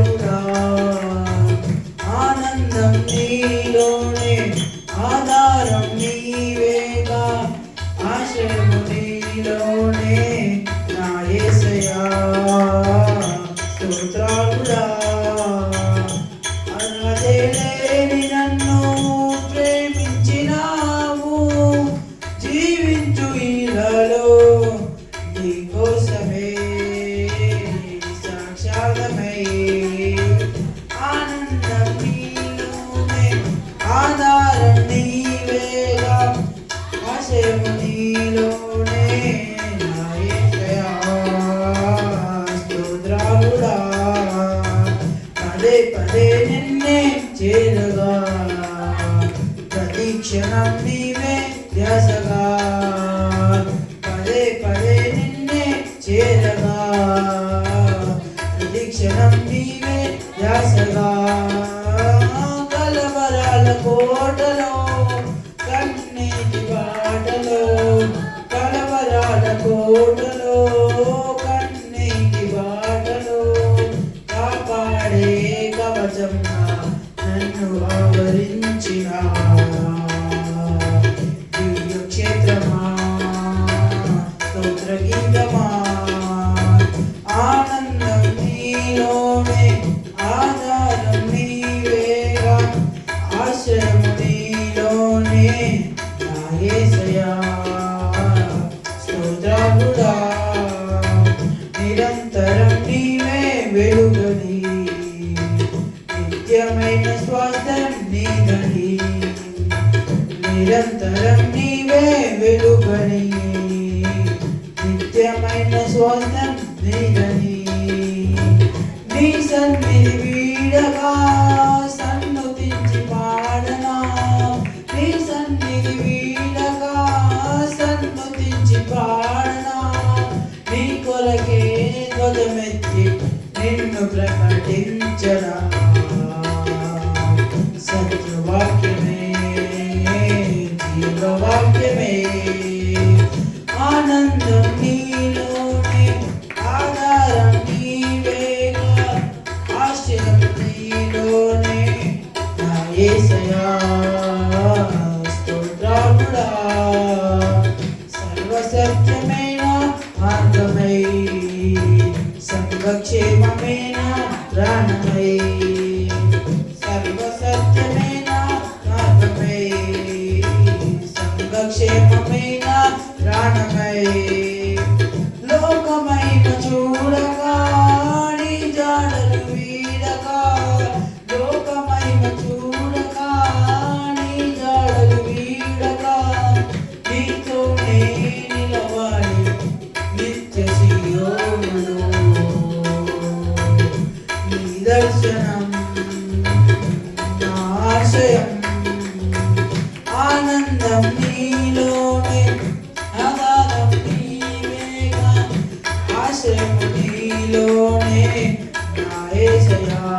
స్తోత్రాలుడా ఆనందం నీలోనే ఆధారం నీవేగా ఆశ్రయము నీలోనే నా యేసయ్యా స్తోత్రాలుడా అర్హతే లేని నన్ను ప్రేమించినావు జీవించు ఇలలో నీకోసమే సాక్షాత్మై ఆనందం నీలోనే ఆధారం నీవేగా ఆశయము నీలోనే నా యేసయ్యా స్తోత్రాలుడా పదే పదే నిన్నే చేరగా ప్రతి క్షణం నీవే ధ్యాసగా పదే పదే నిన్నే చేరగా ప్రతి క్షణం నీవే ధ్యాసగా కలవరాల కోటలో కన్నీటి బాటలో కలవరాల కోటలో కన్నీటి బాటలో కాపాడే కవచంగా నన్ను ఆవరించిన దివ్య క్షేత్రమా స్తోత్ర గీతమా ఆనందం నీలోనే ఆధారం నీవేగా ఆశ్రయం నీలోనే నా యేసయ్యా స్తోత్రాలుడా నిరంతరం నీవే వెలుగని నిత్యమైన స్వాస్థ్యం నీదని నిరంతరం నీవే వెలుగని నిత్యమైన స్వాస్థ్యం నీదని నీ సన్నిధి వీడగా సన్నుతించి పాడనా నీ సన్నిధి వీడగా సన్నుతించి పాడనా నీ కొరకే ధ్వజమెత్తి నిన్ను ప్రకటించరా సత్యవాక్యమే జీవవాక్యమే ఆనందం నీలోనే ఆధారం నీవేగా ఆశ్రయం నీలోనే నా యేసయ్యా స్తోత్రాలుడా సర్వసత్యమైన మార్గమై సర్వక్షేమమైన ప్రాణమై సర్వసత్యమైన మార్గమై సర్వక్షేమమైన ప్రాణమై లోకమైన చూడగా నీ జాడలు వీడగా లోకమైన చూడగా నీ జాడలు వీడగా నీతోనే నిలవాలి నిత్య సియోనులో నీ దర్శనం నా ఆశయం ఆనందం నీలోనే ఆధారం నీవేగా ఆశ్రయము నీలోనే నా యేసయ్యా